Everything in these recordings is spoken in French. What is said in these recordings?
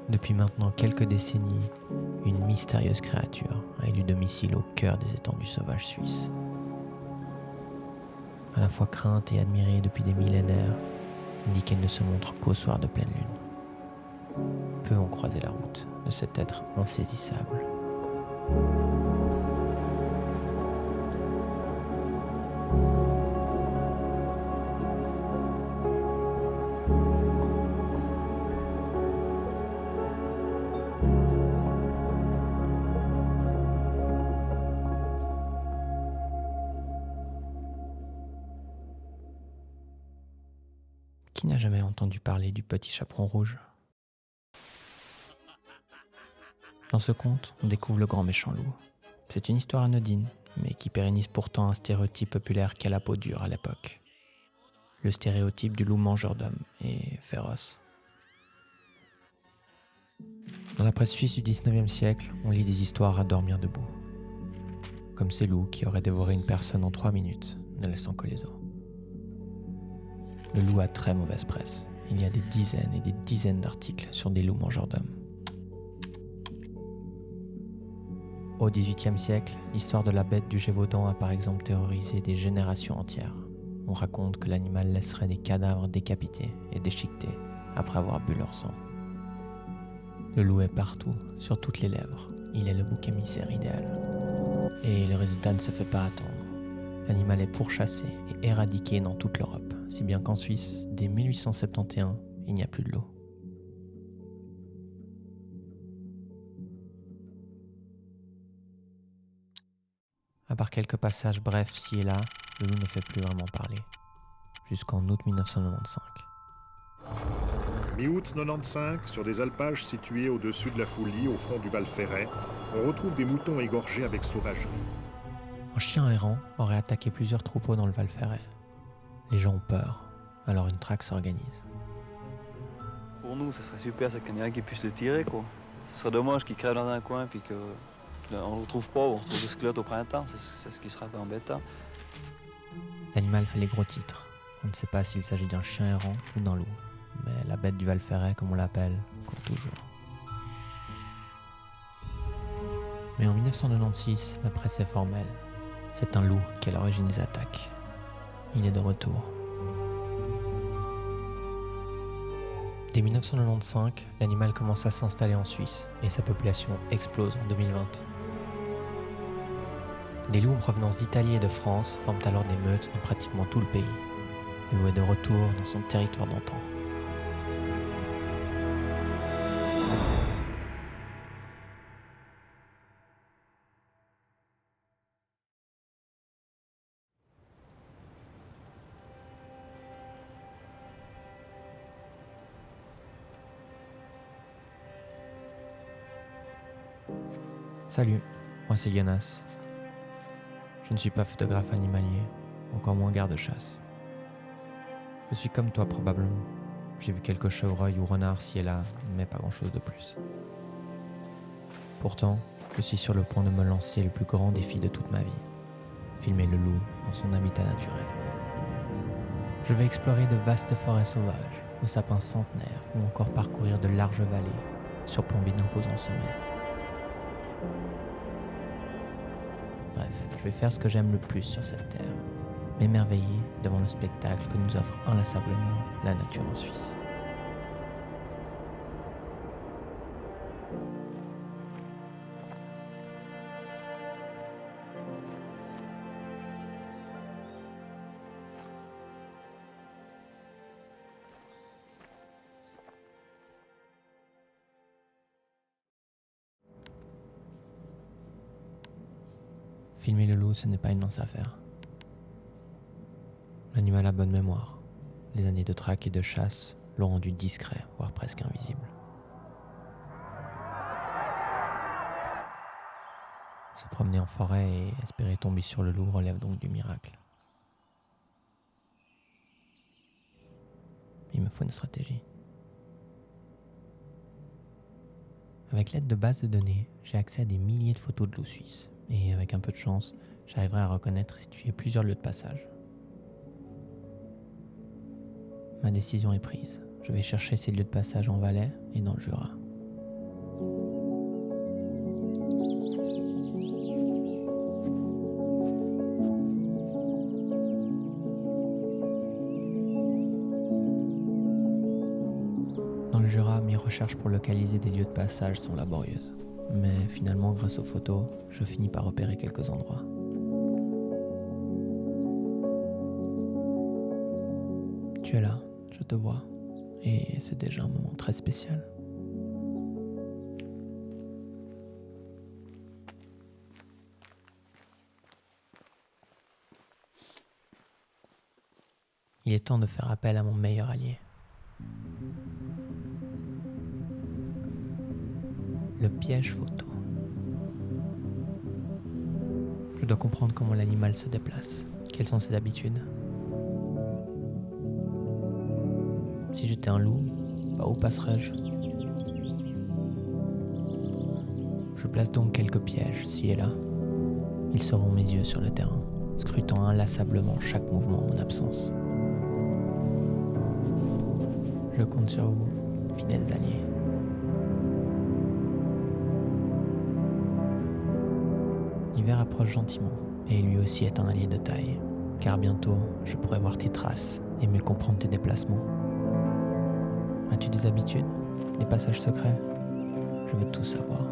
Depuis maintenant quelques décennies, une mystérieuse créature a élu domicile au cœur des étendues sauvages suisses. À la fois crainte et admirée depuis des millénaires, on dit qu'elle ne se montre qu'au soir de pleine lune. Peu ont croisé la route de cet être insaisissable. Qui n'a jamais entendu parler du petit chaperon rouge ? Dans ce conte, on découvre le grand méchant loup. C'est une histoire anodine, mais qui pérennise pourtant un stéréotype populaire qui a la peau dure à l'époque. Le stéréotype du loup mangeur d'hommes et féroce. Dans la presse suisse du 19e siècle, on lit des histoires à dormir debout. Comme ces loups qui auraient dévoré une personne en 3 minutes, ne laissant que les os. Le loup a très mauvaise presse. Il y a des dizaines et des dizaines d'articles sur des loups mangeurs d'hommes. Au XVIIIe siècle, l'histoire de la bête du Gévaudan a par exemple terrorisé des générations entières. On raconte que l'animal laisserait des cadavres décapités et déchiquetés après avoir bu leur sang. Le loup est partout, sur toutes les lèvres. Il est le bouc émissaire idéal. Et le résultat ne se fait pas attendre. L'animal est pourchassé et éradiqué dans toute l'Europe, si bien qu'en Suisse, dès 1871, il n'y a plus de loup. À part quelques passages brefs ci et là, le loup ne fait plus vraiment parler. Jusqu'en août 1995. Mi-août 95, sur des alpages situés au-dessus de la Foulie, au fond du Val Ferret, on retrouve des moutons égorgés avec sauvagerie. Un chien errant aurait attaqué plusieurs troupeaux dans le Val Ferret. Les gens ont peur, alors une traque s'organise. Pour nous, ce serait super, c'est qu'il y en ait un qui puisse le tirer, quoi. Ce serait dommage qu'il crève dans un coin puis qu'on ne le retrouve pas, on retrouve le squelette au printemps, c'est ce qui serait embêtant. L'animal fait les gros titres. On ne sait pas s'il s'agit d'un chien errant ou d'un loup, mais la bête du Val Ferret, comme on l'appelle, court toujours. Mais en 1996, la presse est formelle. C'est un loup qui est à l'origine des attaques. Il est de retour. Dès 1995, l'animal commence à s'installer en Suisse et sa population explose en 2020. Les loups en provenance d'Italie et de France forment alors des meutes dans pratiquement tout le pays. Le loup est de retour dans son territoire d'antan. Salut, moi c'est Jonas. Je ne suis pas photographe animalier, encore moins garde-chasse. Je suis comme toi probablement. J'ai vu quelques chevreuils ou renards ci et là, mais pas grand-chose de plus. Pourtant, je suis sur le point de me lancer le plus grand défi de toute ma vie. Filmer le loup dans son habitat naturel. Je vais explorer de vastes forêts sauvages, aux sapins centenaires, ou encore parcourir de larges vallées, surplombées d'imposants sommets. Bref, je vais faire ce que j'aime le plus sur cette terre, m'émerveiller devant le spectacle que nous offre inlassablement la nature en Suisse. Filmer le loup, ce n'est pas une mince affaire. L'animal a bonne mémoire. Les années de traque et de chasse l'ont rendu discret, voire presque invisible. Se promener en forêt et espérer tomber sur le loup relève donc du miracle. Il me faut une stratégie. Avec l'aide de bases de données, j'ai accès à des milliers de photos de loups suisses. Et avec un peu de chance, j'arriverai à reconnaître et situer plusieurs lieux de passage. Ma décision est prise. Je vais chercher ces lieux de passage en Valais et dans le Jura. mes recherches pour localiser des lieux de passage sont laborieuses. Mais finalement, grâce aux photos, je finis par repérer quelques endroits. Tu es là, je te vois, et c'est déjà un moment très spécial. Il est temps de faire appel à mon meilleur allié. Le piège photo. Je dois comprendre comment l'animal se déplace. Quelles sont ses habitudes. Si j'étais un loup, par où passerais-je? Je place donc quelques pièges, ci et là. Ils seront mes yeux sur le terrain, scrutant inlassablement chaque mouvement en mon absence. Je compte sur vous, fidèles alliés. L'hiver approche gentiment, et lui aussi est un allié de taille, car bientôt je pourrai voir tes traces et mieux comprendre tes déplacements. As-tu des habitudes, des passages secrets? Je veux tout savoir.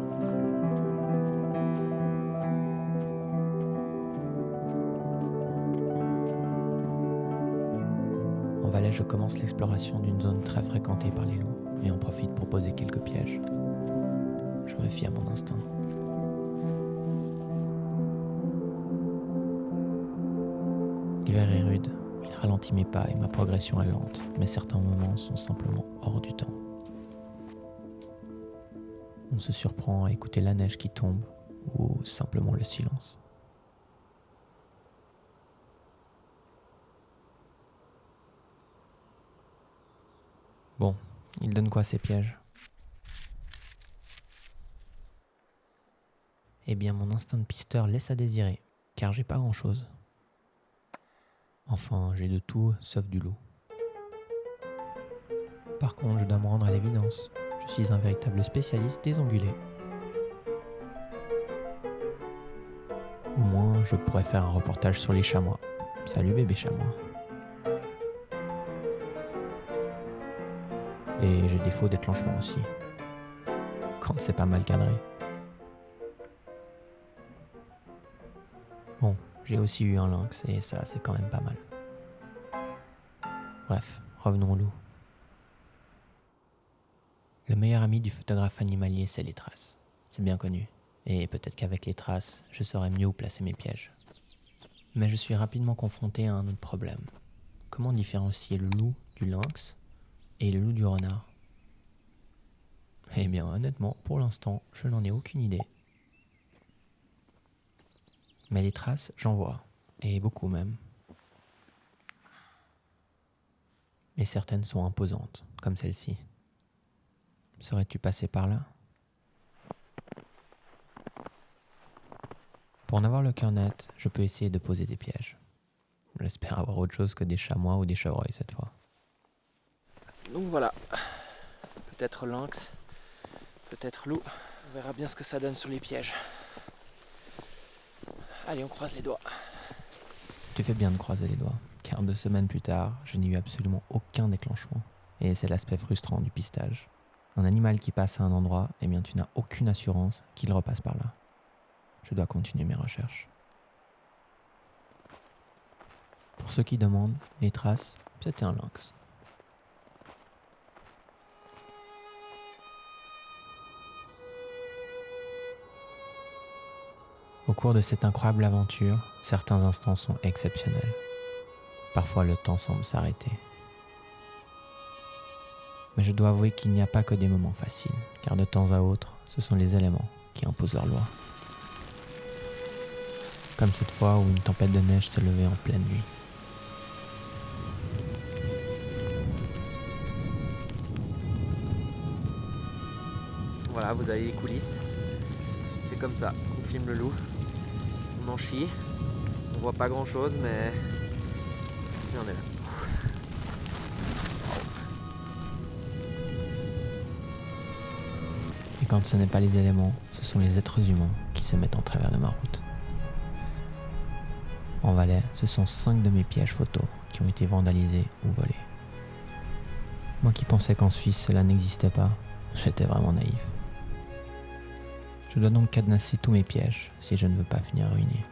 En Valais, je commence l'exploration d'une zone très fréquentée par les loups et en profite pour poser quelques pièges. Je me fie à mon instinct. L'hiver est rude, il ralentit mes pas et ma progression est lente, mais certains moments sont simplement hors du temps. On se surprend à écouter la neige qui tombe ou simplement le silence. Bon, il donne quoi ces pièges? Eh bien, mon instinct de pisteur laisse à désirer, car j'ai pas grand-chose. Enfin, j'ai de tout sauf du loup. Par contre, je dois me rendre à l'évidence. Je suis un véritable spécialiste des ongulés. Au moins, je pourrais faire un reportage sur les chamois. Salut bébé chamois. Et j'ai des faux déclenchements aussi. Quand c'est pas mal cadré. Bon, j'ai aussi eu un lynx et ça c'est quand même pas mal. Bref, revenons au loup. Le meilleur ami du photographe animalier, c'est les traces. C'est bien connu. Et peut-être qu'avec les traces, je saurais mieux où placer mes pièges. Mais je suis rapidement confronté à un autre problème. Comment différencier le loup du lynx et le loup du renard? Eh bien, honnêtement, pour l'instant, je n'en ai aucune idée. Mais des traces, j'en vois. Et beaucoup même. Et certaines sont imposantes, comme celle-ci. Serais-tu passé par là? Pour en avoir le cœur net, je peux essayer de poser des pièges. J'espère avoir autre chose que des chamois ou des chevreuils cette fois. Donc voilà. Peut-être lynx, peut-être loup. On verra bien ce que ça donne sur les pièges. Allez, on croise les doigts. Tu fais bien de croiser les doigts, car 2 semaines plus tard, je n'ai eu absolument aucun déclenchement. Et c'est l'aspect frustrant du pistage. Un animal qui passe à un endroit, eh bien tu n'as aucune assurance qu'il repasse par là. Je dois continuer mes recherches. Pour ceux qui demandent, les traces, c'était un lynx. Au cours de cette incroyable aventure, certains instants sont exceptionnels. Parfois le temps semble s'arrêter. Mais je dois avouer qu'il n'y a pas que des moments faciles, car de temps à autre, ce sont les éléments qui imposent leur loi. Comme cette fois où une tempête de neige s'est levée en pleine nuit. Voilà, vous avez les coulisses. C'est comme ça qu'on filme le loup. On en chie. On voit pas grand chose, mais on est là. Et quand ce n'est pas les éléments, ce sont les êtres humains qui se mettent en travers de ma route. En Valais, ce sont 5 de mes pièges photos qui ont été vandalisés ou volés. Moi qui pensais qu'en Suisse cela n'existait pas, J'étais vraiment naïf. Je dois donc cadenasser tous mes pièges si je ne veux pas finir ruiné.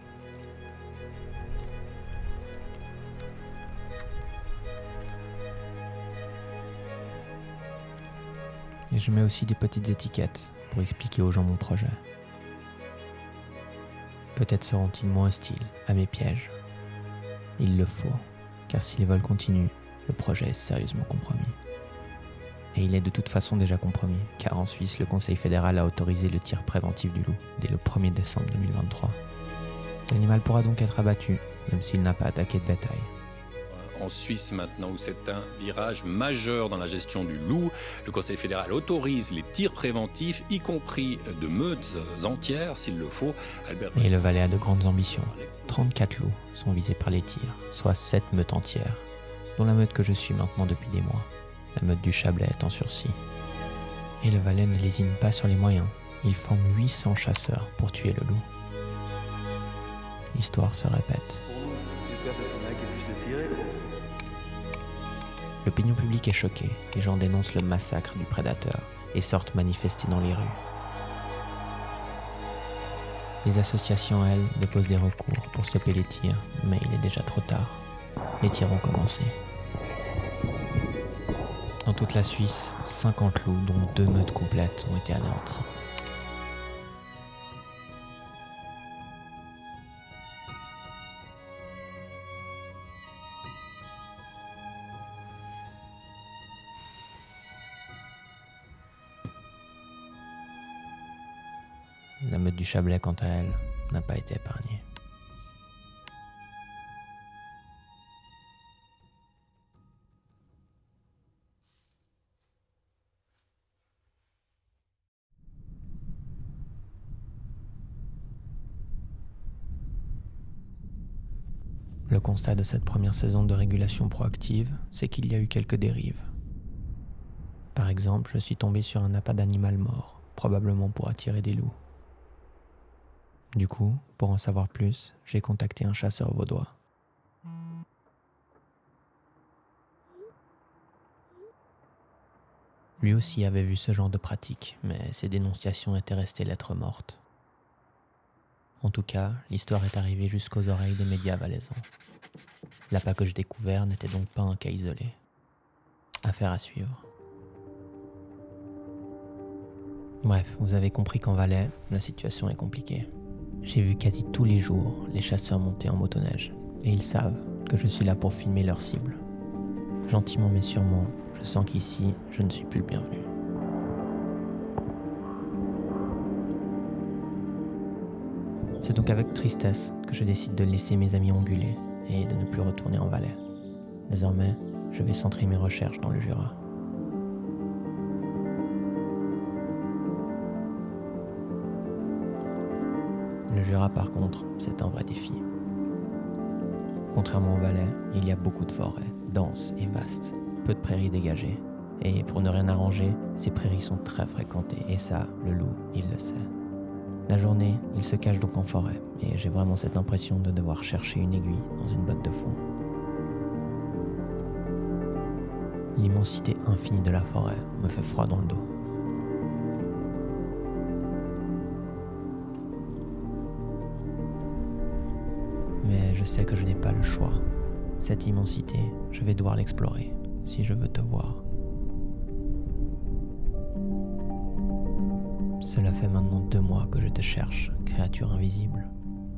Et je mets aussi des petites étiquettes pour expliquer aux gens mon projet. Peut-être seront-ils moins hostiles à mes pièges. Il le faut, car si les vols continuent, le projet est sérieusement compromis. Et il est de toute façon déjà compromis, car en Suisse, le Conseil fédéral a autorisé le tir préventif du loup dès le 1er décembre 2023. L'animal pourra donc être abattu, même s'il n'a pas attaqué de bétail. En Suisse maintenant, où c'est un virage majeur dans la gestion du loup, le Conseil fédéral autorise les tirs préventifs, y compris de meutes entières, s'il le faut. Et le Valais a de grandes ambitions. 34 loups sont visés par les tirs, soit 7 meutes entières, dont la meute que je suis maintenant depuis des mois. La meute du Chablais est en sursis. Et le Valais ne lésine pas sur les moyens. Il forme 800 chasseurs pour tuer le loup. L'histoire se répète. Pour nous, c'est super, c'est qu'il y en a qui puissent le tirer, quoi. L'opinion publique est choquée. Les gens dénoncent le massacre du prédateur et sortent manifester dans les rues. Les associations, elles, déposent des recours pour stopper les tirs, mais il est déjà trop tard. Les tirs ont commencé. Dans toute la Suisse, 50 loups, dont 2 meutes complètes, ont été anéantis. La meute du Chablais, quant à elle, n'a pas été épargnée. Le constat de cette première saison de régulation proactive, c'est qu'il y a eu quelques dérives. Par exemple, je suis tombé sur un appât d'animal mort, probablement pour attirer des loups. Du coup, pour en savoir plus, j'ai contacté un chasseur vaudois. Lui aussi avait vu ce genre de pratique, mais ses dénonciations étaient restées lettres mortes. En tout cas, l'histoire est arrivée jusqu'aux oreilles des médias valaisans. L'appât que j'ai découvert n'était donc pas un cas isolé. Affaire à suivre. Bref, vous avez compris qu'en Valais, la situation est compliquée. J'ai vu quasi tous les jours les chasseurs monter en motoneige, et ils savent que je suis là pour filmer leur cible. Gentiment mais sûrement, je sens qu'ici, je ne suis plus le bienvenu. C'est donc avec tristesse que je décide de laisser mes amis onguler et de ne plus retourner en Valais. Désormais, je vais centrer mes recherches dans le Jura. Le Jura, par contre, c'est un vrai défi. Contrairement au Valais, il y a beaucoup de forêts, denses et vastes, peu de prairies dégagées. Et pour ne rien arranger, ces prairies sont très fréquentées, et ça, le loup, il le sait. La journée, il se cache donc en forêt, et j'ai vraiment cette impression de devoir chercher une aiguille dans une botte de foin. L'immensité infinie de la forêt me fait froid dans le dos. Mais je sais que je n'ai pas le choix. Cette immensité, je vais devoir l'explorer, si je veux te voir. Cela fait maintenant 2 mois que je te cherche, créature invisible.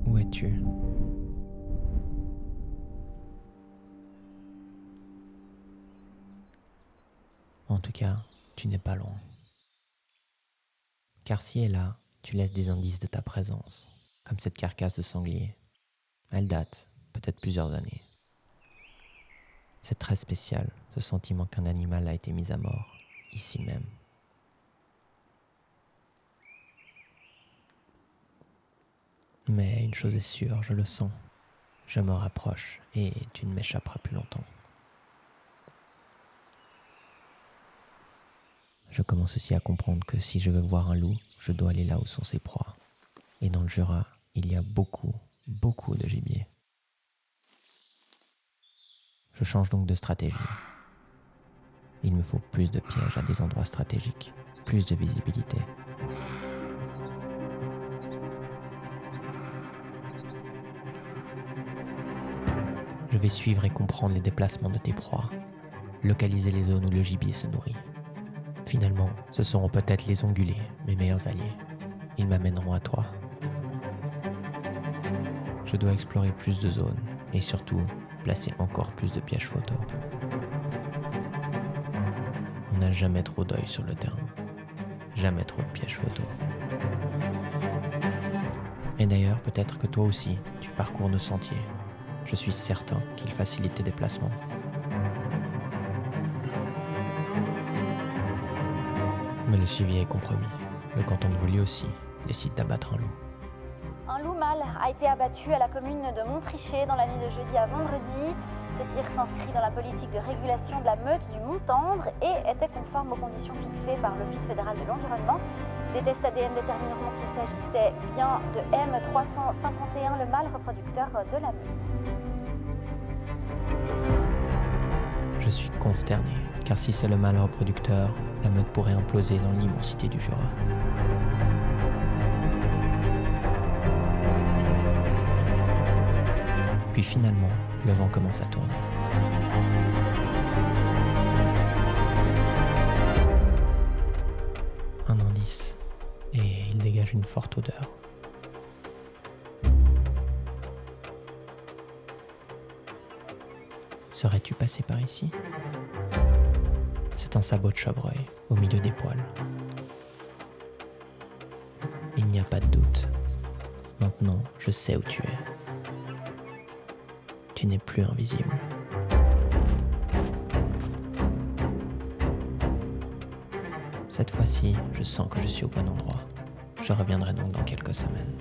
Où es-tu ? En tout cas, tu n'es pas loin. Car si et là, tu laisses des indices de ta présence, comme cette carcasse de sanglier. Elle date, peut-être plusieurs années. C'est très spécial, ce sentiment qu'un animal a été mis à mort, ici même. Mais une chose est sûre, je le sens. Je me rapproche et tu ne m'échapperas plus longtemps. Je commence aussi à comprendre que si je veux voir un loup, je dois aller là où sont ses proies. Et dans le Jura, il y a beaucoup de gibier. Je change donc de stratégie. Il me faut plus de pièges à des endroits stratégiques. plus de visibilité. Je vais suivre et comprendre les déplacements de tes proies, localiser les zones où le gibier se nourrit. Finalement, ce seront peut-être les ongulés, mes meilleurs alliés. Ils m'amèneront à toi. Je dois explorer plus de zones et surtout placer encore plus de pièges photos. On n'a jamais trop d'œil sur le terrain, jamais trop de pièges photos. Et d'ailleurs, peut-être que toi aussi, tu parcours nos sentiers. Je suis certain qu'ils facilitent tes déplacements. Mais le suivi est compromis. Le canton de Vaud lui aussi décide d'abattre un loup. Un loup mâle a été abattu à la commune de Montricher dans la nuit de jeudi à vendredi. Ce tir s'inscrit dans la politique de régulation de la meute du Mont-Tendre et était conforme aux conditions fixées par l'Office fédéral de l'environnement. Des tests ADN détermineront s'il s'agissait bien de M351, le mâle reproducteur de la meute. Je suis consterné, car si c'est le mâle reproducteur, la meute pourrait imploser dans l'immensité du Jura. Puis finalement, le vent commence à tourner. Un indice, et il dégage une forte odeur. Serais-tu passé par ici ? C'est un sabot de chevreuil au milieu des poils. Il n'y a pas de doute. Maintenant, je sais où tu es. Tu n'es plus invisible. Cette fois-ci, je sens que je suis au bon endroit. Je reviendrai donc dans quelques semaines.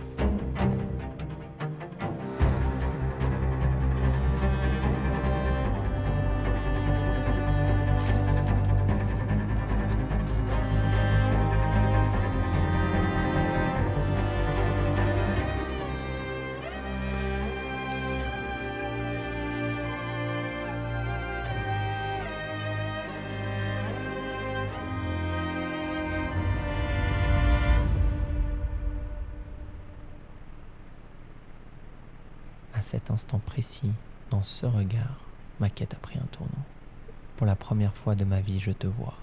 À cet instant précis, dans ce regard, ma quête a pris un tournant. Pour la première fois de ma vie, je te vois,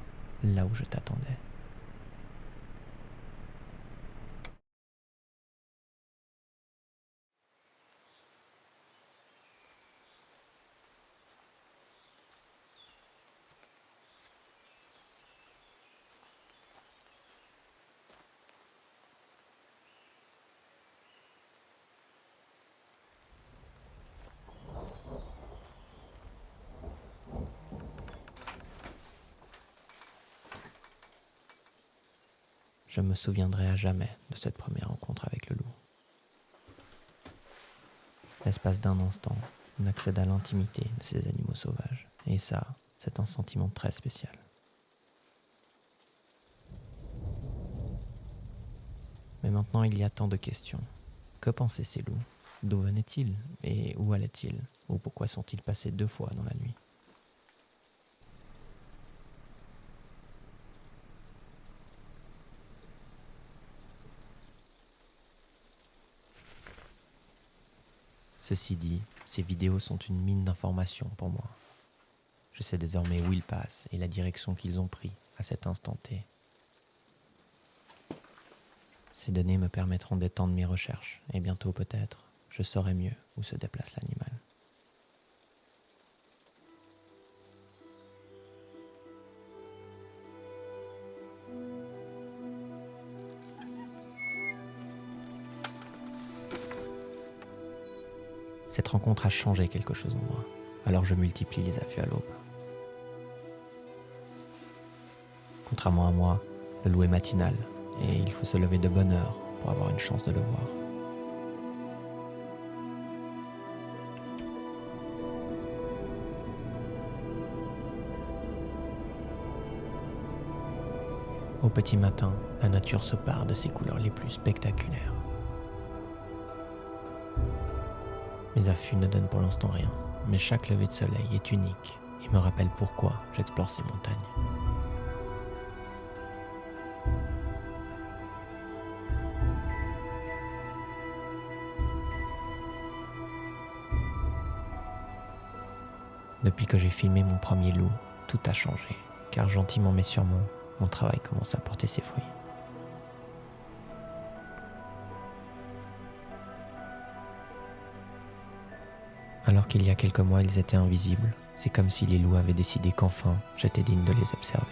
là où je t'attendais. Je me souviendrai à jamais de cette première rencontre avec le loup. L'espace d'un instant, on accède à l'intimité de ces animaux sauvages. Et ça, c'est un sentiment très spécial. Mais maintenant, il y a tant de questions. Que pensaient ces loups ? D'où venaient-ils ? Et où allaient-ils ? Ou pourquoi sont-ils passés 2 fois dans la nuit ? Ceci dit, ces vidéos sont une mine d'informations pour moi. Je sais désormais où ils passent et la direction qu'ils ont pris à cet instant T. Ces données me permettront d'étendre mes recherches et bientôt peut-être, je saurai mieux où se déplace l'animal. Cette rencontre a changé quelque chose en moi, alors je multiplie les affûts à l'aube. Contrairement à moi, le loup est matinal et il faut se lever de bonne heure pour avoir une chance de le voir. Au petit matin, la nature se pare de ses couleurs les plus spectaculaires. Mes affûts ne donnent pour l'instant rien, mais chaque lever de soleil est unique et me rappelle pourquoi j'explore ces montagnes. Depuis que j'ai filmé mon premier loup, tout a changé, car gentiment mais sûrement, mon travail commence à porter ses fruits. Alors qu'il y a quelques mois ils étaient invisibles, c'est comme si les loups avaient décidé qu'enfin j'étais digne de les observer.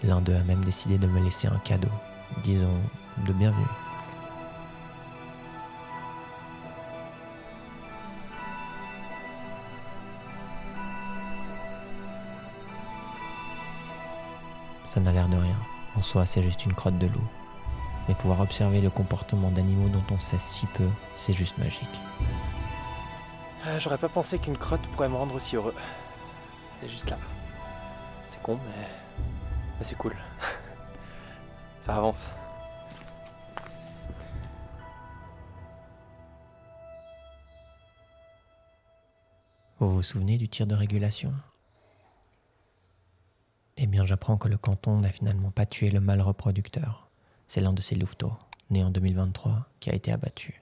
L'un d'eux a même décidé de me laisser un cadeau, disons, de bienvenue. Ça n'a l'air de rien, en soi c'est juste une crotte de loup. Mais pouvoir observer le comportement d'animaux dont on sait si peu, c'est juste magique. J'aurais pas pensé qu'une crotte pourrait me rendre aussi heureux. C'est juste là. C'est con, mais c'est cool. Ça avance. Vous vous souvenez du tir de régulation ? Eh bien, j'apprends que le canton n'a finalement pas tué le mâle reproducteur. C'est l'un de ces louveteaux, né en 2023, qui a été abattu.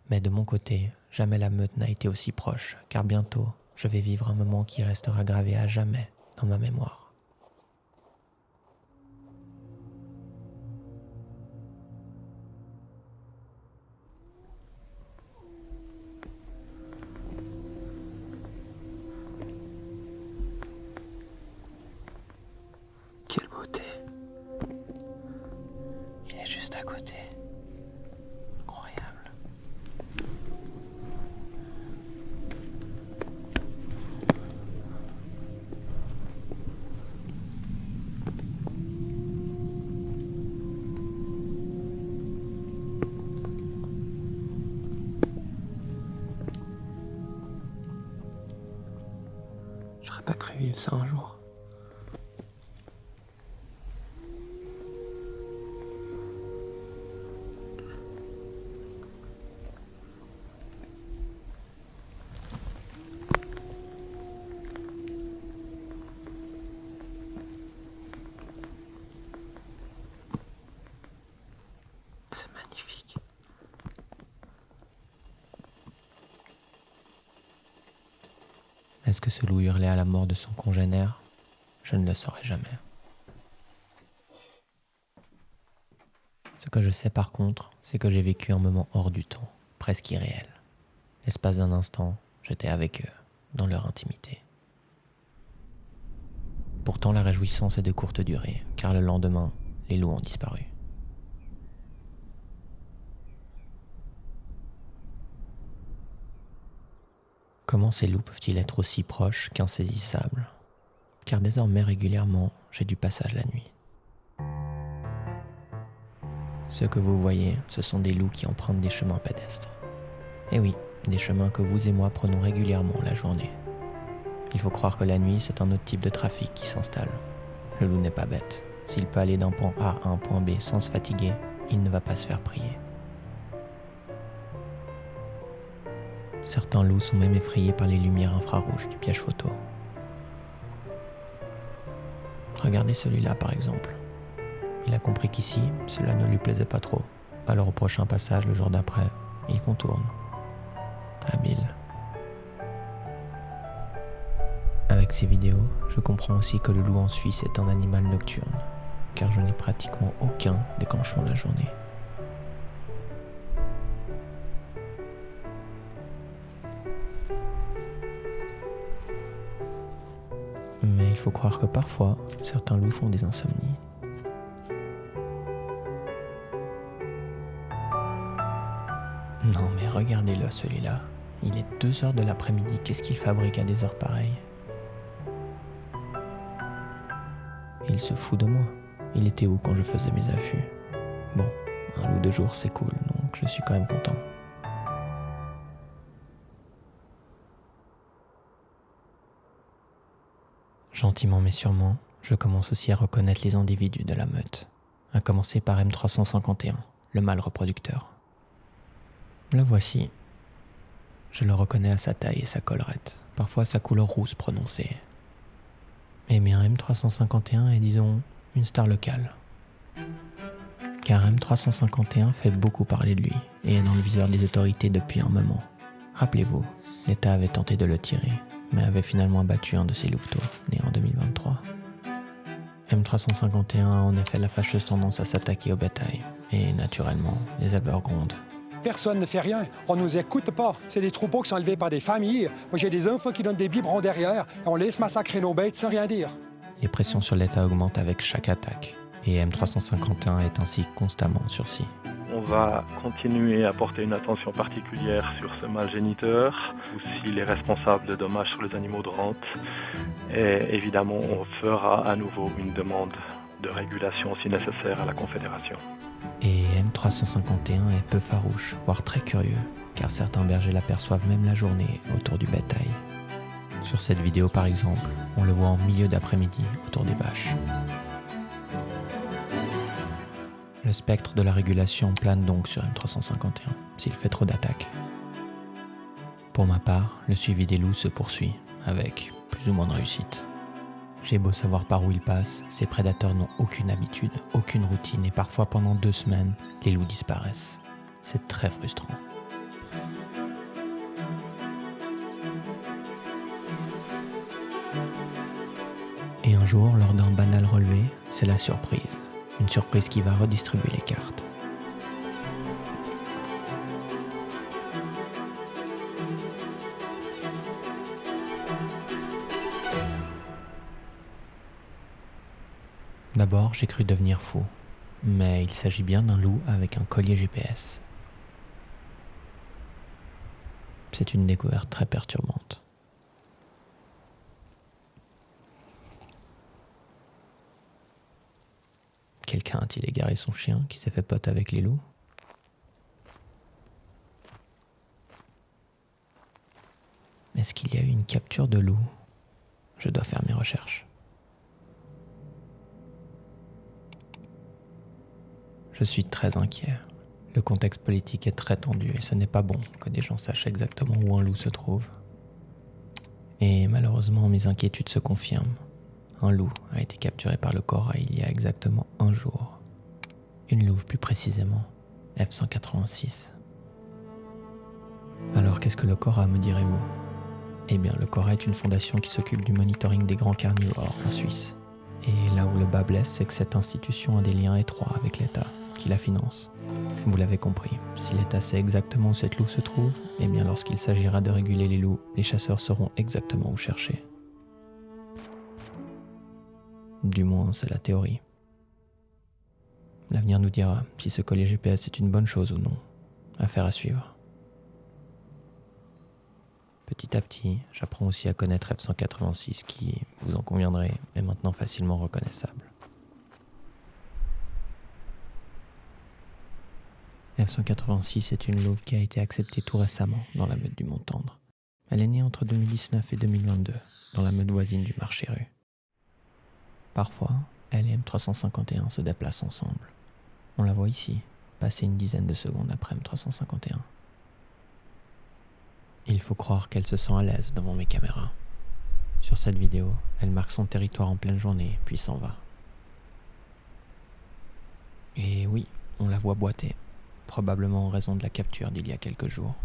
Mais de mon côté, jamais la meute n'a été aussi proche, car bientôt, je vais vivre un moment qui restera gravé à jamais dans ma mémoire. Quelle beauté. Il est juste à côté. Incroyable. J'aurais pas cru vivre ça un jour. C'est magnifique. Est-ce que ce loup hurlait à la mort de son congénère ? Je ne le saurai jamais. Ce que je sais par contre, c'est que j'ai vécu un moment hors du temps, presque irréel. L'espace d'un instant, j'étais avec eux, dans leur intimité. Pourtant, la réjouissance est de courte durée, car le lendemain, les loups ont disparu. Comment ces loups peuvent-ils être aussi proches qu'insaisissables ? Car désormais, régulièrement, j'ai du passage la nuit. Ceux que vous voyez, ce sont des loups qui empruntent des chemins pédestres. Et oui, des chemins que vous et moi prenons régulièrement la journée. Il faut croire que la nuit, c'est un autre type de trafic qui s'installe. Le loup n'est pas bête. S'il peut aller d'un point A à un point B sans se fatiguer, il ne va pas se faire prier. Certains loups sont même effrayés par les lumières infrarouges du piège photo. Regardez celui-là par exemple. Il a compris qu'ici, cela ne lui plaisait pas trop. Alors au prochain passage, le jour d'après, il contourne. Habile. Avec ces vidéos, je comprends aussi que le loup en Suisse est un animal nocturne, car je n'ai pratiquement aucun déclenchement la journée. Mais il faut croire que parfois, certains loups font des insomnies. Non mais regardez-le celui-là. Il est 2h de l'après-midi, qu'est-ce qu'il fabrique à des heures pareilles ? Il se fout de moi. Il était où quand je faisais mes affûts ? Bon, un loup de jour c'est cool, donc je suis quand même content. Gentiment mais sûrement, je commence aussi à reconnaître les individus de la meute. À commencer par M351, le mâle reproducteur. Le voici. Je le reconnais à sa taille et sa collerette, parfois sa couleur rousse prononcée. Eh bien, M351 est, disons, une star locale. Car M351 fait beaucoup parler de lui et est dans le viseur des autorités depuis un moment. Rappelez-vous, l'État avait tenté de le tirer, mais avait finalement abattu un de ses louveteaux, né en 2023. M351 a en effet la fâcheuse tendance à s'attaquer au bétail, et naturellement, les éleveurs grondent. Personne ne fait rien. On nous écoute pas. C'est des troupeaux qui sont élevés par des familles. Moi, j'ai des enfants qui donnent des biberons derrière et on laisse massacrer nos bêtes sans rien dire. Les pressions sur l'État augmentent avec chaque attaque, et M351 est ainsi constamment en sursis. On va continuer à porter une attention particulière sur ce mâle géniteur, aussi les responsables de dommages sur les animaux de rente. Et évidemment, on fera à nouveau une demande de régulation si nécessaire à la Confédération. Et M351 est peu farouche, voire très curieux, car certains bergers l'aperçoivent même la journée autour du bétail. Sur cette vidéo par exemple, on le voit en milieu d'après-midi autour des vaches. Le spectre de la régulation plane donc sur M351, s'il fait trop d'attaques. Pour ma part, le suivi des loups se poursuit, avec plus ou moins de réussite. J'ai beau savoir par où ils passent, ces prédateurs n'ont aucune habitude, aucune routine, et parfois pendant 2 semaines, les loups disparaissent. C'est très frustrant. Et un jour, lors d'un banal relevé, c'est la surprise. Une surprise qui va redistribuer les cartes. D'abord, j'ai cru devenir fou. Mais il s'agit bien d'un loup avec un collier GPS. C'est une découverte très perturbante. Quelqu'un a-t-il égaré son chien qui s'est fait pote avec les loups? Est-ce qu'il y a eu une capture de loup? Je dois faire mes recherches. Je suis très inquiet. Le contexte politique est très tendu et ce n'est pas bon que des gens sachent exactement où un loup se trouve. Et malheureusement, mes inquiétudes se confirment. Un loup a été capturé par le Cora il y a exactement 1 jour. Une louve plus précisément, F186. Alors qu'est-ce que le Cora, me direz-vous? Eh bien, le Cora est une fondation qui s'occupe du monitoring des grands carnivores en Suisse. Et là où le bas blesse, c'est que cette institution a des liens étroits avec l'État, qui la finance. Vous l'avez compris, si l'État sait exactement où cette louve se trouve, eh bien lorsqu'il s'agira de réguler les loups, les chasseurs sauront exactement où chercher. Du moins, c'est la théorie. L'avenir nous dira si ce collier GPS est une bonne chose ou non. Affaire à suivre. Petit à petit, j'apprends aussi à connaître F186 qui, vous en conviendrez, est maintenant facilement reconnaissable. F186 est une louve qui a été acceptée tout récemment dans la meute du Mont-Tendre. Elle est née entre 2019 et 2022, dans la meute voisine du Marché-Rue. Parfois, elle et M351 se déplacent ensemble. On la voit ici, passer une dizaine de secondes après M351. Il faut croire qu'elle se sent à l'aise devant mes caméras. Sur cette vidéo, elle marque son territoire en pleine journée, puis s'en va. Et oui, on la voit boiter, probablement en raison de la capture d'il y a quelques jours.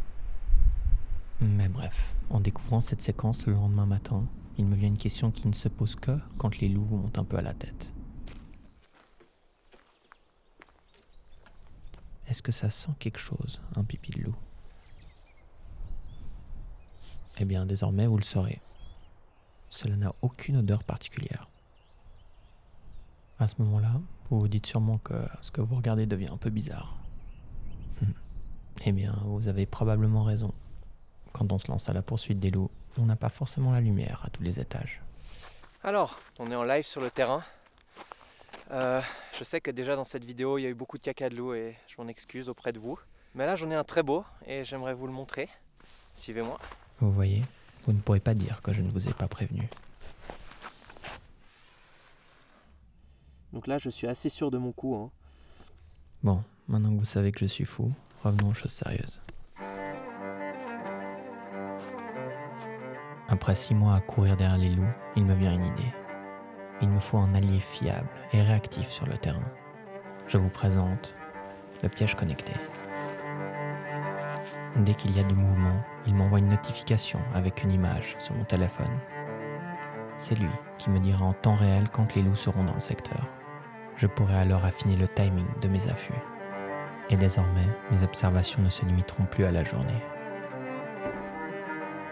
Mais bref, en découvrant cette séquence le lendemain matin, il me vient une question qui ne se pose que quand les loups vous montent un peu à la tête. Est-ce que ça sent quelque chose, un pipi de loup? Eh bien, désormais, vous le saurez. Cela n'a aucune odeur particulière. À ce moment-là, vous vous dites sûrement que ce que vous regardez devient un peu bizarre. Eh bien, vous avez probablement raison. Quand on se lance à la poursuite des loups, on n'a pas forcément la lumière à tous les étages. Alors, on est en live sur le terrain. Je sais que déjà dans cette vidéo, il y a eu beaucoup de caca de loup et je m'en excuse auprès de vous. Mais là, j'en ai un très beau et j'aimerais vous le montrer. Suivez-moi. Vous voyez, vous ne pourrez pas dire que je ne vous ai pas prévenu. Donc là, je suis assez sûr de mon coup. Hein. Bon, maintenant que vous savez que je suis fou, revenons aux choses sérieuses. Après 6 mois à courir derrière les loups, il me vient une idée. Il me faut un allié fiable et réactif sur le terrain. Je vous présente le piège connecté. Dès qu'il y a du mouvement, il m'envoie une notification avec une image sur mon téléphone. C'est lui qui me dira en temps réel quand les loups seront dans le secteur. Je pourrai alors affiner le timing de mes affûts. Et désormais, mes observations ne se limiteront plus à la journée.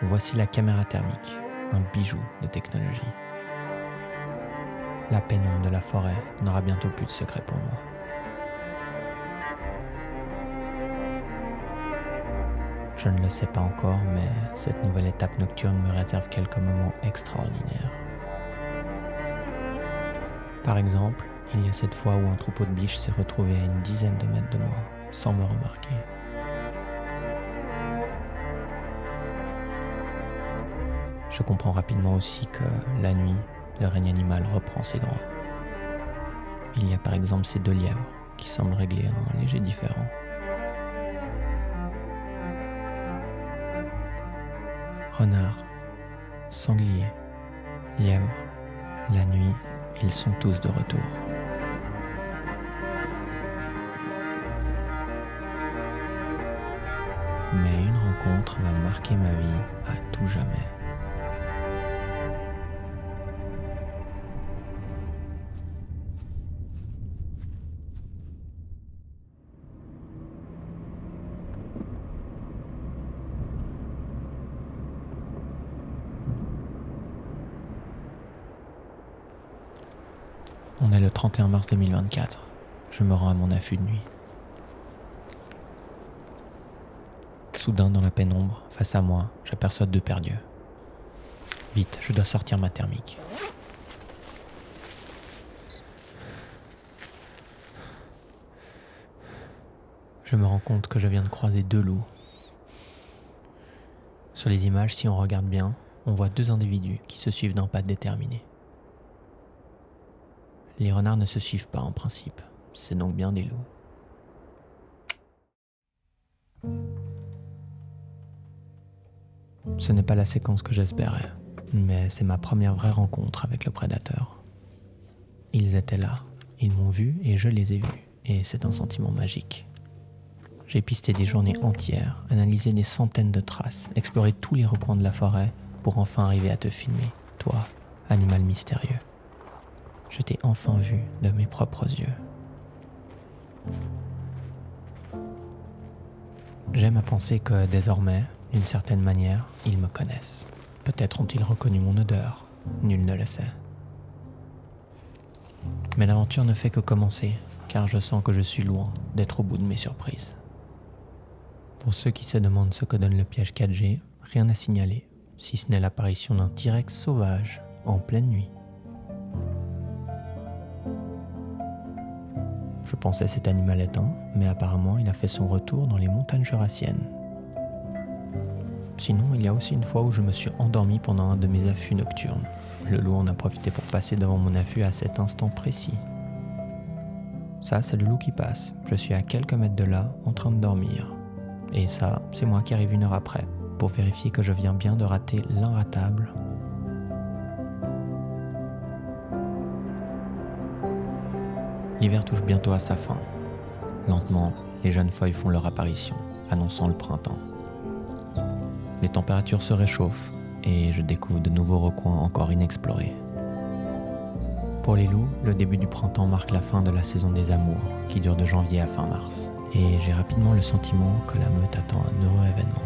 Voici la caméra thermique, un bijou de technologie. La pénombre de la forêt n'aura bientôt plus de secret pour moi. Je ne le sais pas encore, mais cette nouvelle étape nocturne me réserve quelques moments extraordinaires. Par exemple, il y a cette fois où un troupeau de biches s'est retrouvé à une dizaine de mètres de moi, sans me remarquer. Je comprends rapidement aussi que, la nuit, le règne animal reprend ses droits. Il y a par exemple ces 2 lièvres qui semblent régler un léger différend. Renard, sanglier, lièvre, la nuit, ils sont tous de retour. Mais une rencontre va marquer ma vie à tout jamais. On est le 31 mars 2024. Je me rends à mon affût de nuit. Soudain, dans la pénombre, face à moi, j'aperçois 2 paires d'yeux. Vite, je dois sortir ma thermique. Je me rends compte que je viens de croiser 2 loups. Sur les images, si on regarde bien, on voit 2 individus qui se suivent d'un pas déterminé. Les renards ne se suivent pas en principe, c'est donc bien des loups. Ce n'est pas la séquence que j'espérais, mais c'est ma première vraie rencontre avec le prédateur. Ils étaient là, ils m'ont vu et je les ai vus, et c'est un sentiment magique. J'ai pisté des journées entières, analysé des centaines de traces, exploré tous les recoins de la forêt pour enfin arriver à te filmer, toi, animal mystérieux. Je t'ai enfin vu de mes propres yeux. J'aime à penser que désormais, d'une certaine manière, ils me connaissent. Peut-être ont-ils reconnu mon odeur, nul ne le sait. Mais l'aventure ne fait que commencer, car je sens que je suis loin d'être au bout de mes surprises. Pour ceux qui se demandent ce que donne le piège 4G, rien à signaler, si ce n'est l'apparition d'un T-Rex sauvage en pleine nuit. Je pensais cet animal éteint, mais apparemment il a fait son retour dans les montagnes jurassiennes. Sinon, il y a aussi une fois où je me suis endormi pendant un de mes affûts nocturnes. Le loup en a profité pour passer devant mon affût à cet instant précis. Ça, c'est le loup qui passe. Je suis à quelques mètres de là, en train de dormir. Et ça, c'est moi qui arrive 1 heure après, pour vérifier que je viens bien de rater l'inratable. L'hiver touche bientôt à sa fin. Lentement, les jeunes feuilles font leur apparition, annonçant le printemps. Les températures se réchauffent et je découvre de nouveaux recoins encore inexplorés. Pour les loups, le début du printemps marque la fin de la saison des amours, qui dure de janvier à fin mars. Et j'ai rapidement le sentiment que la meute attend un heureux événement.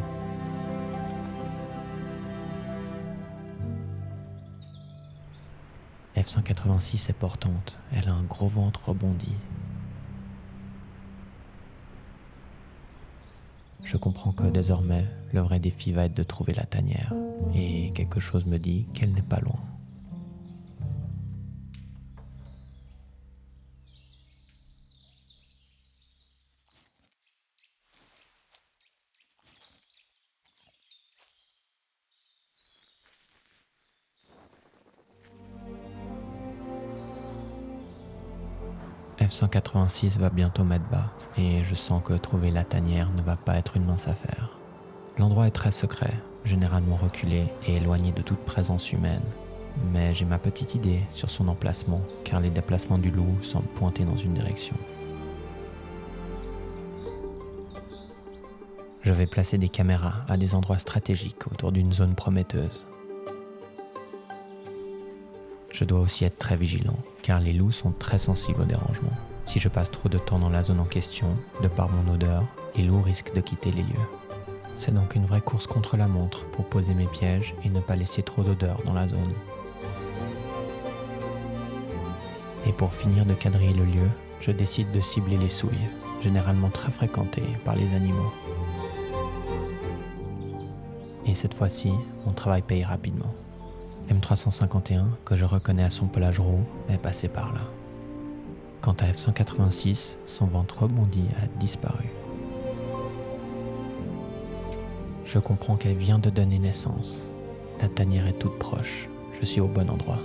F-186 est portante, elle a un gros ventre rebondi. Je comprends que désormais, le vrai défi va être de trouver la tanière, et quelque chose me dit qu'elle n'est pas loin. F-186 va bientôt mettre bas et je sens que trouver la tanière ne va pas être une mince affaire. L'endroit est très secret, généralement reculé et éloigné de toute présence humaine. Mais j'ai ma petite idée sur son emplacement car les déplacements du loup semblent pointer dans une direction. Je vais placer des caméras à des endroits stratégiques autour d'une zone prometteuse. Je dois aussi être très vigilant, car les loups sont très sensibles au dérangement. Si je passe trop de temps dans la zone en question, de par mon odeur, les loups risquent de quitter les lieux. C'est donc une vraie course contre la montre pour poser mes pièges et ne pas laisser trop d'odeur dans la zone. Et pour finir de quadriller le lieu, je décide de cibler les souilles, généralement très fréquentées par les animaux. Et cette fois-ci, mon travail paye rapidement. M351, que je reconnais à son pelage roux, est passé par là. Quant à F186, son ventre rebondi a disparu. Je comprends qu'elle vient de donner naissance. La tanière est toute proche. Je suis au bon endroit.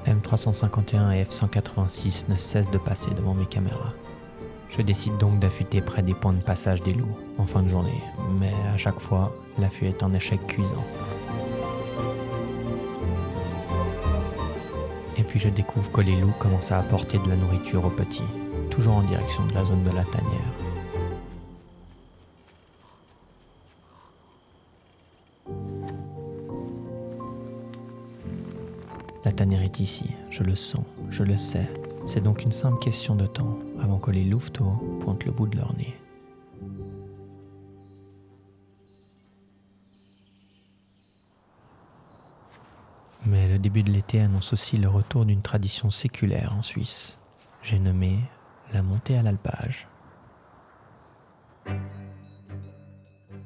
M351 et F186 ne cessent de passer devant mes caméras. Je décide donc d'affûter près des points de passage des loups en fin de journée, mais à chaque fois, l'affût est un échec cuisant. Et puis je découvre que les loups commencent à apporter de la nourriture aux petits, toujours en direction de la zone de la tanière. La tanière est ici, je le sens, je le sais. C'est donc une simple question de temps avant que les louveteaux pointent le bout de leur nez. Mais le début de l'été annonce aussi le retour d'une tradition séculaire en Suisse. J'ai nommé la montée à l'alpage.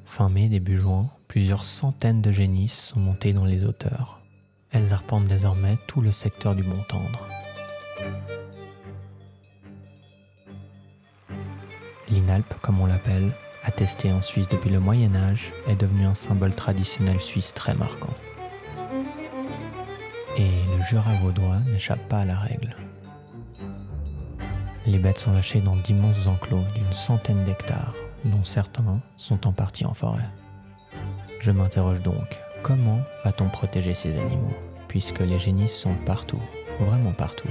Fin mai, début juin, plusieurs centaines de génisses sont montées dans les hauteurs. Elles arpentent désormais tout le secteur du Mont-Tendre. L'Inalpe, comme on l'appelle, attestée en Suisse depuis le Moyen-Âge, est devenue un symbole traditionnel suisse très marquant. Et le Jura vaudois n'échappe pas à la règle. Les bêtes sont lâchées dans d'immenses enclos d'une centaine d'hectares, dont certains sont en partie en forêt. Je m'interroge donc, comment va-t-on protéger ces animaux, puisque les génisses sont partout, vraiment partout.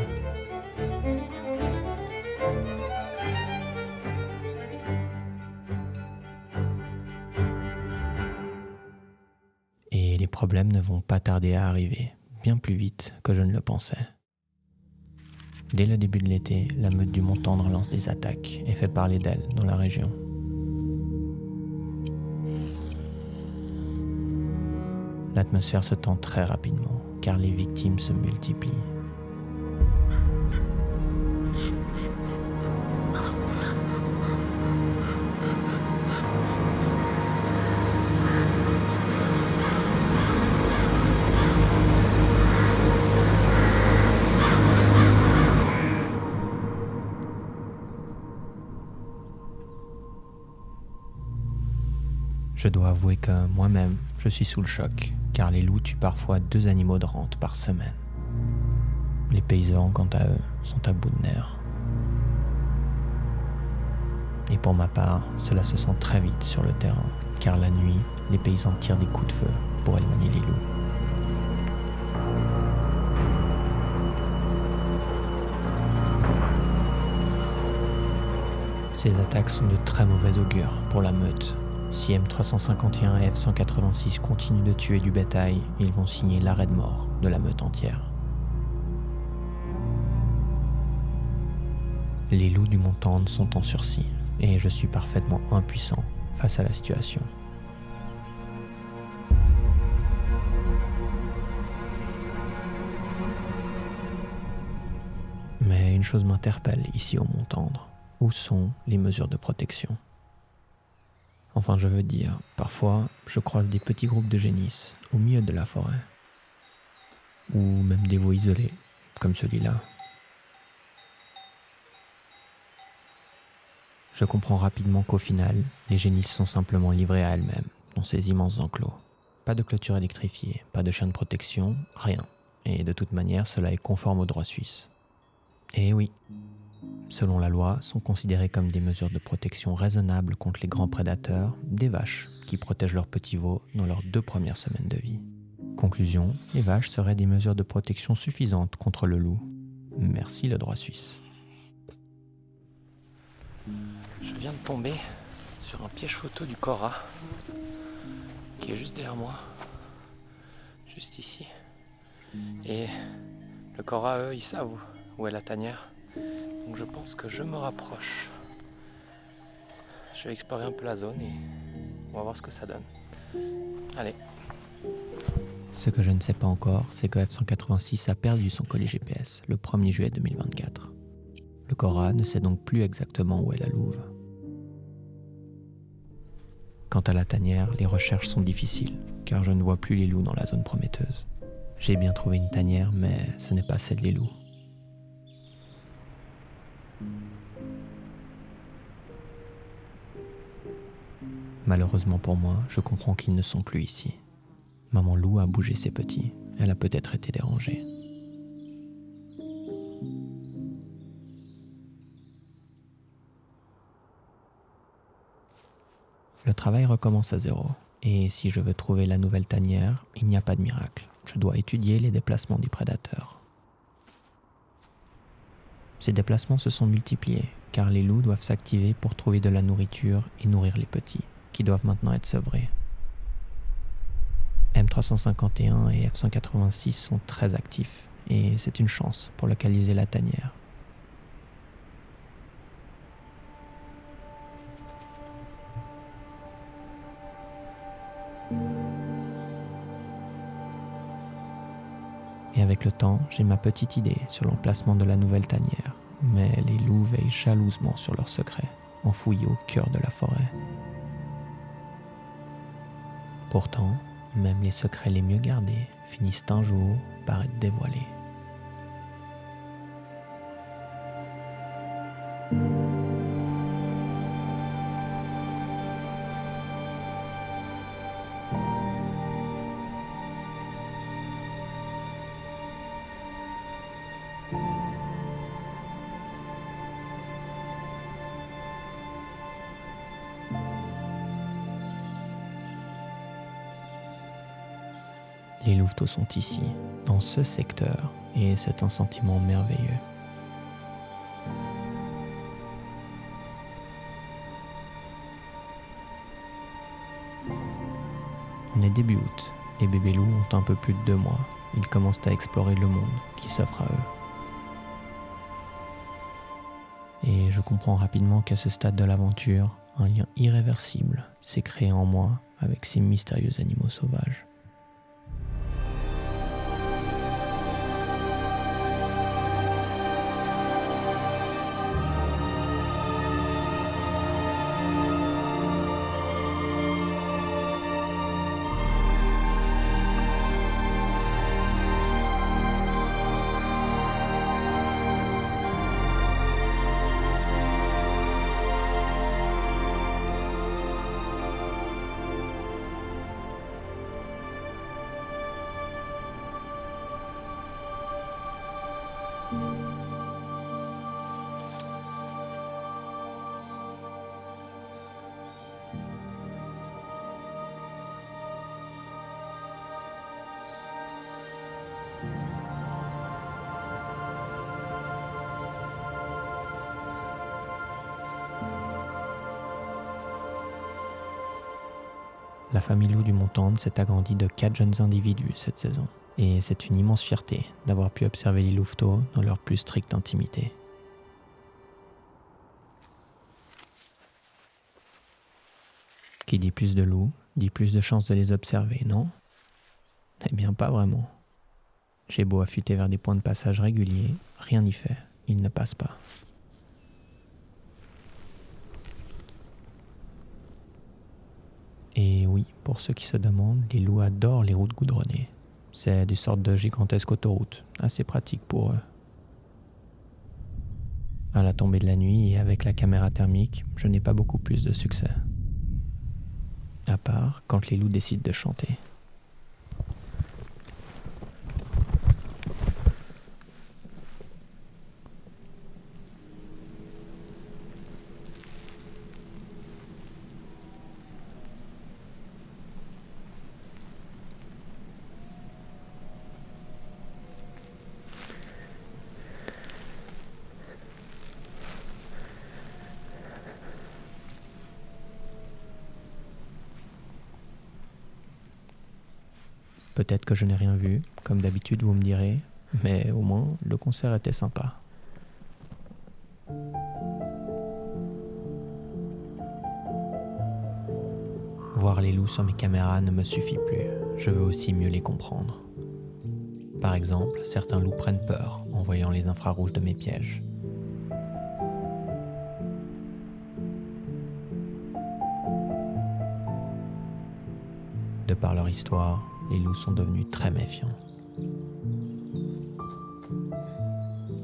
Et les problèmes ne vont pas tarder à arriver, bien plus vite que je ne le pensais. Dès le début de l'été, la meute du Mont-Tendre lance des attaques et fait parler d'elle dans la région. L'atmosphère se tend très rapidement, car les victimes se multiplient. Je dois avouer que moi-même, je suis sous le choc, car les loups tuent parfois 2 animaux de rente par semaine. Les paysans, quant à eux, sont à bout de nerfs. Et pour ma part, cela se sent très vite sur le terrain, car la nuit, les paysans tirent des coups de feu pour éloigner les loups. Ces attaques sont de très mauvais augure pour la meute. Si M351 et F186 continuent de tuer du bétail, ils vont signer l'arrêt de mort de la meute entière. Les loups du Mont-Tendre sont en sursis, et je suis parfaitement impuissant face à la situation. Mais une chose m'interpelle ici au Mont-Tendre. Où sont les mesures de protection ? Enfin, je veux dire, parfois, je croise des petits groupes de génisses au milieu de la forêt. Ou même des veaux isolés, comme celui-là. Je comprends rapidement qu'au final, les génisses sont simplement livrées à elles-mêmes, dans ces immenses enclos. Pas de clôture électrifiée, pas de chien de protection, rien. Et de toute manière, cela est conforme au droit suisse. Et oui, selon la loi, sont considérées comme des mesures de protection raisonnables contre les grands prédateurs, des vaches qui protègent leurs petits veaux dans leurs 2 premières semaines de vie. Conclusion, les vaches seraient des mesures de protection suffisantes contre le loup. Merci le droit suisse. Je viens de tomber sur un piège photo du Cora qui est juste derrière moi, juste ici. Et le Cora, eux, ils savent où est la tanière. Donc je pense que je me rapproche. Je vais explorer un peu la zone et on va voir ce que ça donne. Allez. Ce que je ne sais pas encore, c'est que F-186 a perdu son colis GPS le 1er juillet 2024. Le Cora ne sait donc plus exactement où est la louve. Quant à la tanière, les recherches sont difficiles, car je ne vois plus les loups dans la zone prometteuse. J'ai bien trouvé une tanière, mais ce n'est pas celle des loups. Malheureusement pour moi, je comprends qu'ils ne sont plus ici. Maman loup a bougé ses petits. Elle a peut-être été dérangée. Le travail recommence à zéro. Et si je veux trouver la nouvelle tanière, il n'y a pas de miracle. Je dois étudier les déplacements des prédateurs. Ces déplacements se sont multipliés, car les loups doivent s'activer pour trouver de la nourriture et nourrir les petits, qui doivent maintenant être sevrés. M351 et F-186 sont très actifs, et c'est une chance pour localiser la tanière. Et avec le temps, j'ai ma petite idée sur l'emplacement de la nouvelle tanière, mais les loups veillent jalousement sur leurs secrets, enfouis au cœur de la forêt. Pourtant, même les secrets les mieux gardés finissent un jour par être dévoilés. Les louveteaux sont ici, dans ce secteur, et c'est un sentiment merveilleux. On est début août, les bébés loups ont un peu plus de 2 mois. Ils commencent à explorer le monde qui s'offre à eux. Et je comprends rapidement qu'à ce stade de l'aventure, un lien irréversible s'est créé en moi avec ces mystérieux animaux sauvages. La famille loup du Mont-Tendre s'est agrandie de 4 jeunes individus cette saison. Et c'est une immense fierté d'avoir pu observer les louveteaux dans leur plus stricte intimité. Qui dit plus de loups, dit plus de chances de les observer, non ? Eh bien, pas vraiment. J'ai beau affûter vers des points de passage réguliers, rien n'y fait, ils ne passent pas. Et oui, pour ceux qui se demandent, les loups adorent les routes goudronnées. C'est des sortes de gigantesques autoroutes, assez pratiques pour eux. À la tombée de la nuit et avec la caméra thermique, je n'ai pas beaucoup plus de succès. À part quand les loups décident de chanter. Peut-être que je n'ai rien vu, comme d'habitude vous me direz, mais au moins le concert était sympa. Voir les loups sur mes caméras ne me suffit plus, je veux aussi mieux les comprendre. Par exemple, certains loups prennent peur en voyant les infrarouges de mes pièges. De par leur histoire, les loups sont devenus très méfiants.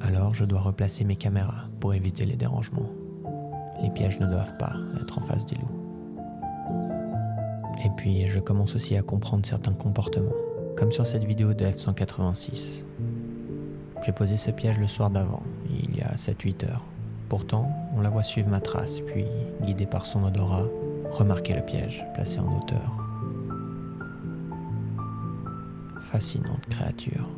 Alors je dois replacer mes caméras pour éviter les dérangements. Les pièges ne doivent pas être en face des loups. Et puis je commence aussi à comprendre certains comportements, comme sur cette vidéo de F186. J'ai posé ce piège le soir d'avant, il y a 7-8 heures. Pourtant, on la voit suivre ma trace, puis, guidée par son odorat, remarquer le piège placé en hauteur. Fascinante créature.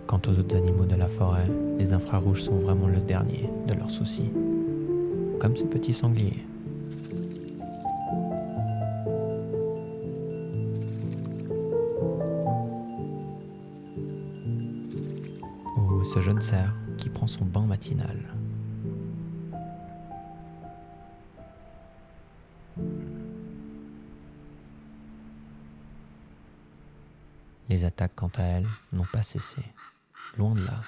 Quant aux autres animaux de la forêt, les infrarouges sont vraiment le dernier de leurs soucis. Comme ce petit sanglier. Ou ce jeune cerf qui prend son bain matinal. Les attaques, quant à elles, n'ont pas cessé. Loin de là.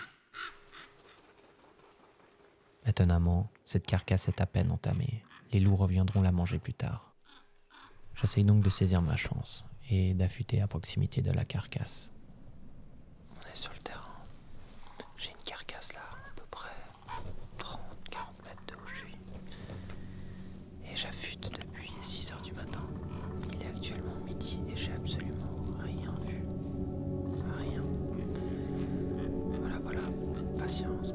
Étonnamment, cette carcasse est à peine entamée. Les loups reviendront la manger plus tard. J'essaye donc de saisir ma chance et d'affûter à proximité de la carcasse. On est sur le terrain. J'ai une carcasse là, à peu près 30-40 mètres de où je suis. Et j'affûte depuis 6 heures du matin. Il est actuellement midi et j'ai absolument rien vu. Rien. Voilà. Patience.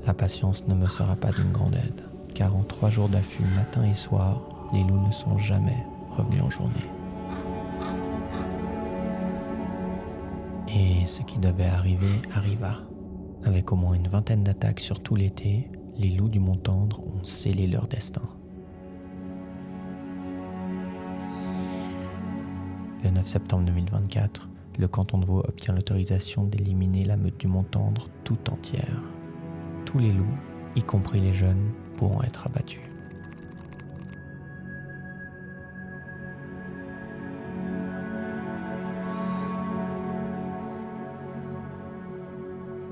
La patience ne me sera pas d'une grande aide, car en 3 jours d'affût matin et soir, les loups ne sont jamais revenus en journée. Et ce qui devait arriver arriva. Avec au moins une vingtaine d'attaques sur tout l'été, les loups du Mont-Tendre ont scellé leur destin. Le 9 septembre 2024, le canton de Vaud obtient l'autorisation d'éliminer la meute du Mont-Tendre tout entière. Tous les loups, y compris les jeunes, pourront être abattus.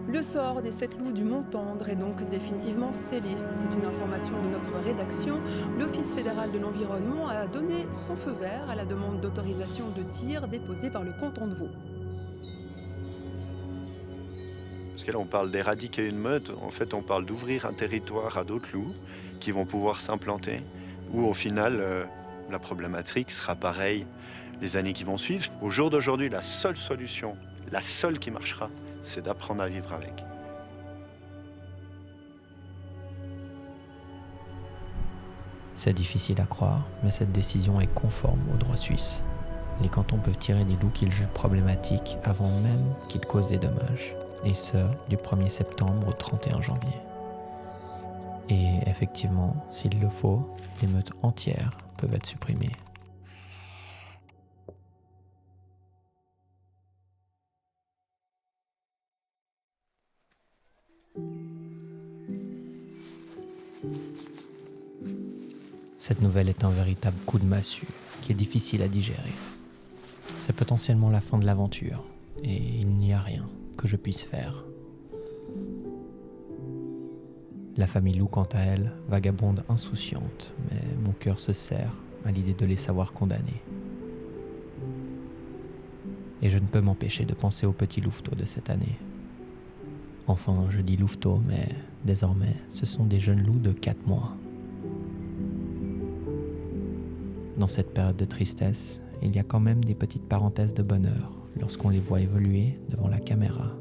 Le sort des 7 loups du Mont-Tendre est donc définitivement scellé. C'est une information de notre rédaction. L'Office fédéral de l'environnement a donné son feu vert à la demande d'autorisation de tir déposée par le canton de Vaud. Parce que là, on parle d'éradiquer une meute. En fait, on parle d'ouvrir un territoire à d'autres loups qui vont pouvoir s'implanter. Où, au final, la problématique sera pareille les années qui vont suivre. Au jour d'aujourd'hui, la seule solution, la seule qui marchera, c'est d'apprendre à vivre avec. C'est difficile à croire, mais cette décision est conforme au droit suisse. Les cantons peuvent tirer des loups qu'ils jugent problématiques avant même qu'ils causent des dommages, et ce, du 1er septembre au 31 janvier. Et effectivement, s'il le faut, les meutes entières peuvent être supprimées. Cette nouvelle est un véritable coup de massue qui est difficile à digérer. C'est potentiellement la fin de l'aventure et il n'y a rien que je puisse faire. La famille loup, quant à elle, vagabonde insouciante, mais mon cœur se serre à l'idée de les savoir condamnés. Et je ne peux m'empêcher de penser aux petits louveteaux de cette année. Enfin, je dis louveteaux, mais désormais, ce sont des jeunes loups de 4 mois. Dans cette période de tristesse, il y a quand même des petites parenthèses de bonheur lorsqu'on les voit évoluer devant la caméra.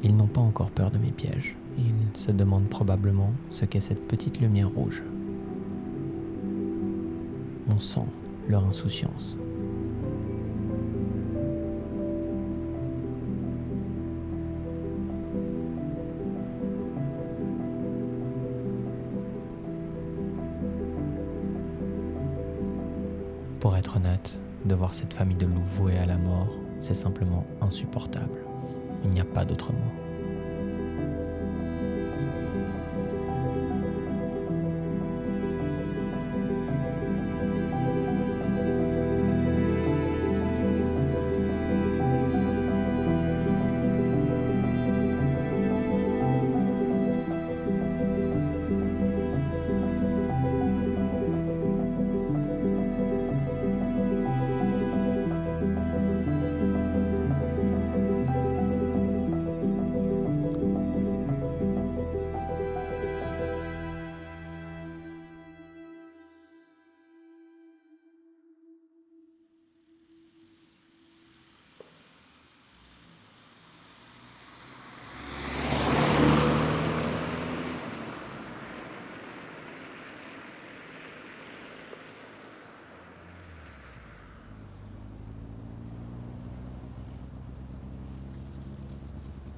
Ils n'ont pas encore peur de mes pièges. Ils se demandent probablement ce qu'est cette petite lumière rouge. On sent leur insouciance. Pour être honnête, de voir cette famille de loups vouée à la mort, c'est simplement insupportable. Il n'y a pas d'autre mot.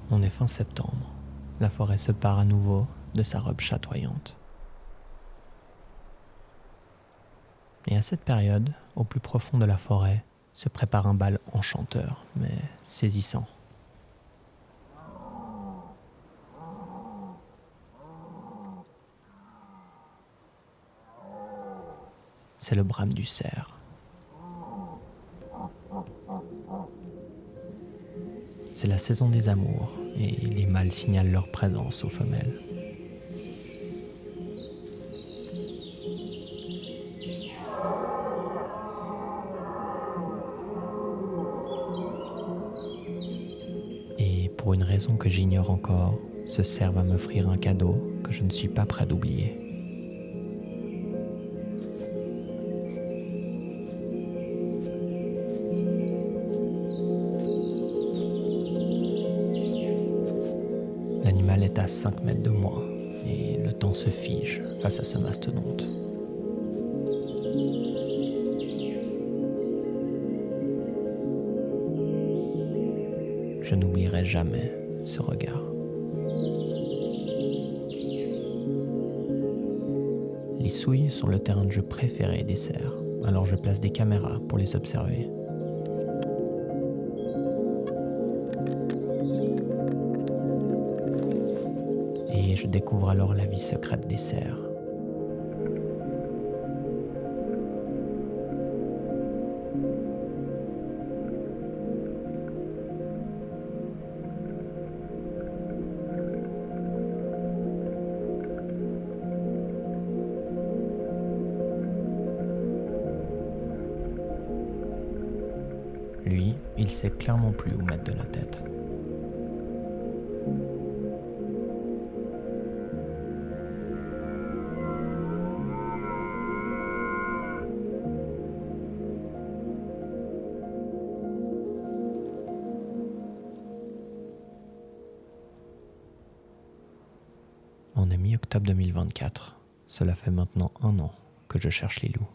On est fin septembre. La forêt se pare à nouveau de sa robe chatoyante. Et à cette période, au plus profond de la forêt, se prépare un bal enchanteur, mais saisissant. C'est le brame du cerf. C'est la saison des amours et les mâles signalent leur présence aux femelles. Et pour une raison que j'ignore encore, ce cerf va m'offrir un cadeau que je ne suis pas prêt d'oublier. L'animal est à 5 mètres de moi et le temps se fige face à ce mastodonte. Je n'oublierai jamais ce regard. Les souilles sont le terrain de jeu préféré des cerfs, alors je place des caméras pour les observer. Et je découvre alors la vie secrète des cerfs. Lui, il sait clairement plus où mettre de la tête. On est mi-octobre 2024. Cela fait maintenant 1 an que je cherche les loups.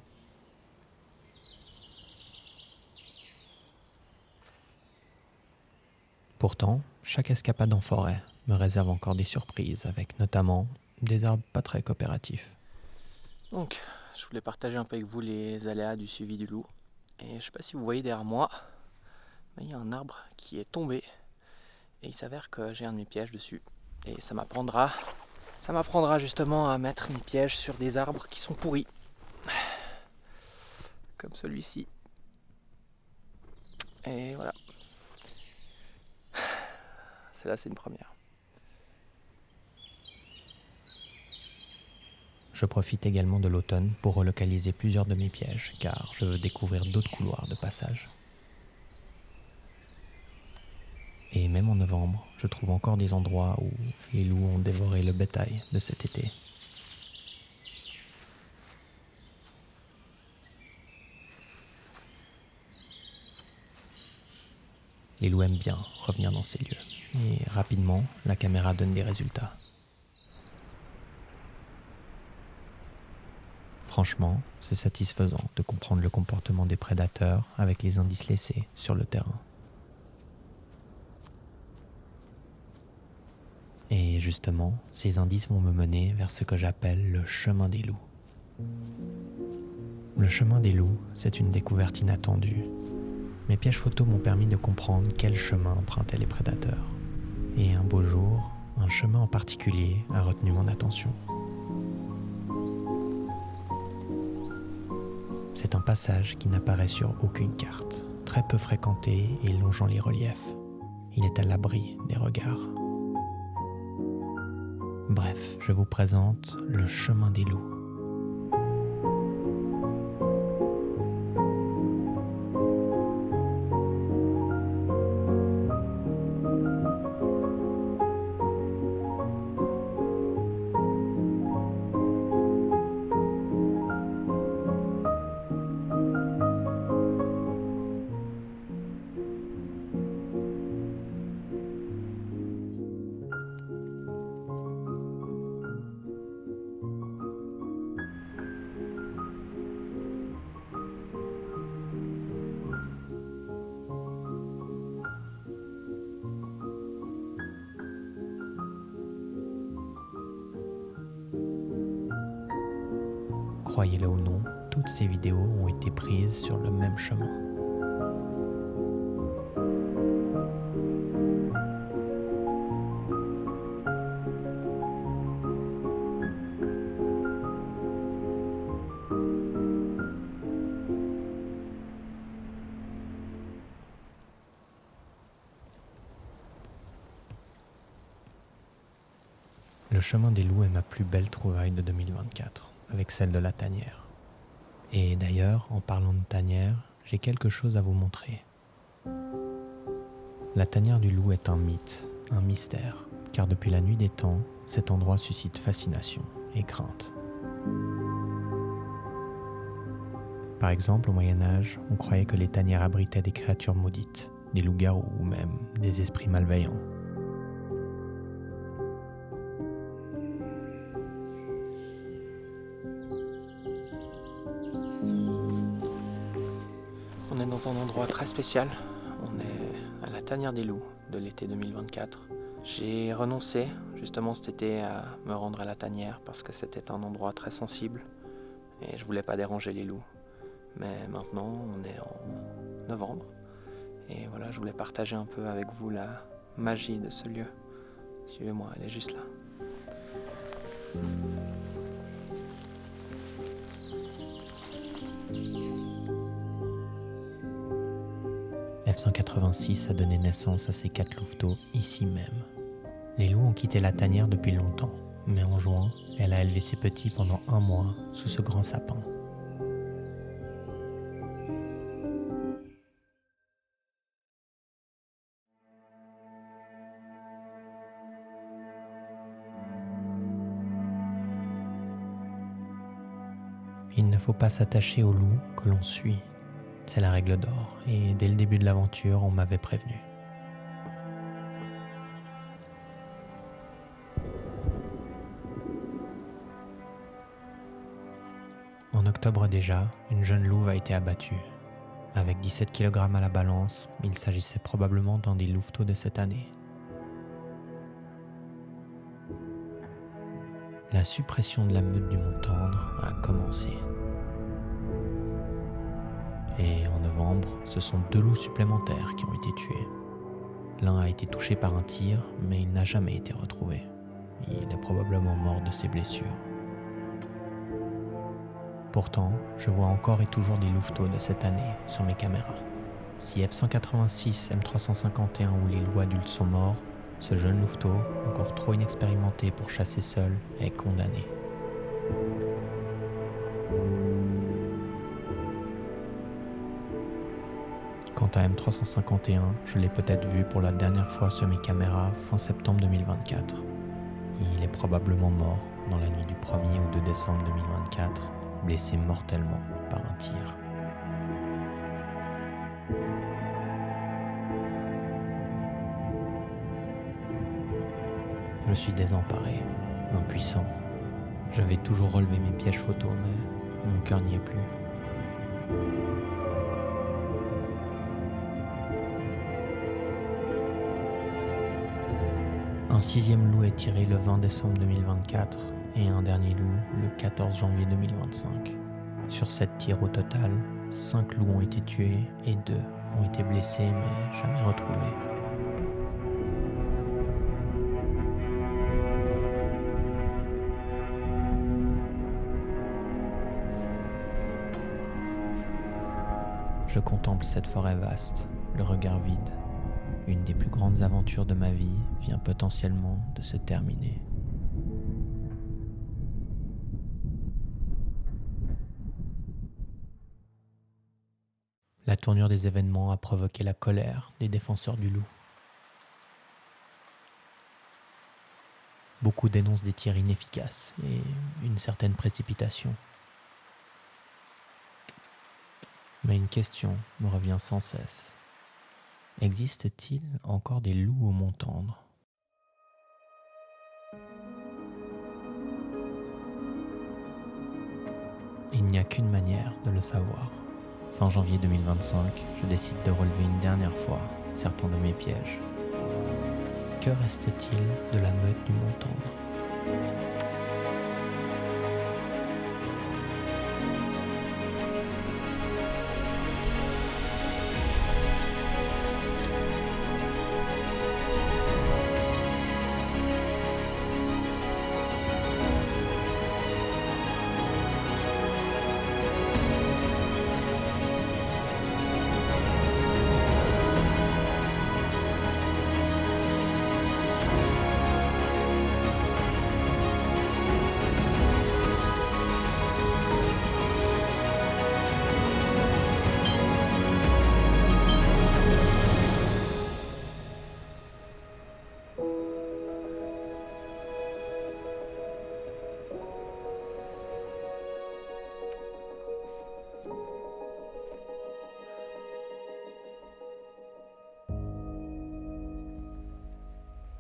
Pourtant, chaque escapade en forêt me réserve encore des surprises, avec notamment des arbres pas très coopératifs. Donc, je voulais partager un peu avec vous les aléas du suivi du loup. Et je sais pas si vous voyez derrière moi, mais il y a un arbre qui est tombé. Et il s'avère que j'ai un de mes pièges dessus. Et ça m'apprendra justement à mettre mes pièges sur des arbres qui sont pourris. Comme celui-ci. Et voilà. Celle-là, c'est une première. Je profite également de l'automne pour relocaliser plusieurs de mes pièges, car je veux découvrir d'autres couloirs de passage. Et même en novembre, je trouve encore des endroits où les loups ont dévoré le bétail de cet été. Les loups aiment bien revenir dans ces lieux. Et rapidement, la caméra donne des résultats. Franchement, c'est satisfaisant de comprendre le comportement des prédateurs avec les indices laissés sur le terrain. Et justement, ces indices vont me mener vers ce que j'appelle le chemin des loups. Le chemin des loups, c'est une découverte inattendue. Mes pièges photos m'ont permis de comprendre quel chemin empruntaient les prédateurs. Et un beau jour, un chemin en particulier a retenu mon attention. C'est un passage qui n'apparaît sur aucune carte, très peu fréquenté et longeant les reliefs. Il est à l'abri des regards. Bref, je vous présente le chemin des loups. Croyez-le ou non, toutes ces vidéos ont été prises sur le même chemin. Le chemin des loups est ma plus belle trouvaille de 2024. Avec celle de la tanière. Et d'ailleurs, en parlant de tanière, j'ai quelque chose à vous montrer. La tanière du loup est un mythe, un mystère, car depuis la nuit des temps, cet endroit suscite fascination et crainte. Par exemple, au Moyen-Âge, on croyait que les tanières abritaient des créatures maudites, des loups-garous ou même des esprits malveillants. On est dans un endroit très spécial. On est à la tanière des loups de l'été 2024. J'ai renoncé justement cet été à me rendre à la tanière parce que c'était un endroit très sensible et je voulais pas déranger les loups. Mais maintenant, on est en novembre et voilà, je voulais partager un peu avec vous la magie de ce lieu. Suivez-moi, elle est juste là. F-186 a donné naissance à ces 4 louveteaux ici même. Les loups ont quitté la tanière depuis longtemps, mais en juin, elle a élevé ses petits pendant 1 mois sous ce grand sapin. Il ne faut pas s'attacher aux loups que l'on suit. C'est la règle d'or, et dès le début de l'aventure, on m'avait prévenu. En octobre déjà, une jeune louve a été abattue. Avec 17 kg à la balance, il s'agissait probablement d'un des louveteaux de cette année. La suppression de la meute du Mont-Tendre a commencé. Et en novembre, ce sont 2 loups supplémentaires qui ont été tués. L'un a été touché par un tir, mais il n'a jamais été retrouvé. Il est probablement mort de ses blessures. Pourtant, je vois encore et toujours des louveteaux de cette année sur mes caméras. Si F-186, M351 ou les loups adultes sont morts, ce jeune louveteau, encore trop inexpérimenté pour chasser seul, est condamné. Quant à M351, je l'ai peut-être vu pour la dernière fois sur mes caméras fin septembre 2024. Il est probablement mort dans la nuit du 1er au 2 décembre 2024, blessé mortellement par un tir. Je suis désemparé, impuissant. Je vais toujours relever mes pièges photos, mais mon cœur n'y est plus. Un 6e loup est tiré le 20 décembre 2024 et un dernier loup le 14 janvier 2025. Sur 7 tirs au total, 5 loups ont été tués et 2 ont été blessés mais jamais retrouvés. Je contemple cette forêt vaste, le regard vide. Une des plus grandes aventures de ma vie vient potentiellement de se terminer. La tournure des événements a provoqué la colère des défenseurs du loup. Beaucoup dénoncent des tirs inefficaces et une certaine précipitation. Mais une question me revient sans cesse. Existe-t-il encore des loups au Mont-Tendre ? Il n'y a qu'une manière de le savoir. Fin janvier 2025, je décide de relever une dernière fois certains de mes pièges. Que reste-t-il de la meute du Mont-Tendre ?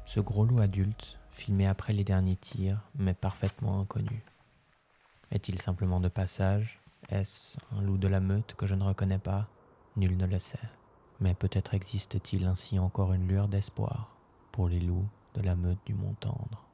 Ce gros loup adulte, filmé après les derniers tirs, m'est parfaitement inconnu. Est-il simplement de passage ? Est-ce un loup de la meute que je ne reconnais pas ? Nul ne le sait. Mais peut-être existe-t-il ainsi encore une lueur d'espoir pour les loups de la meute du Mont-Tendre.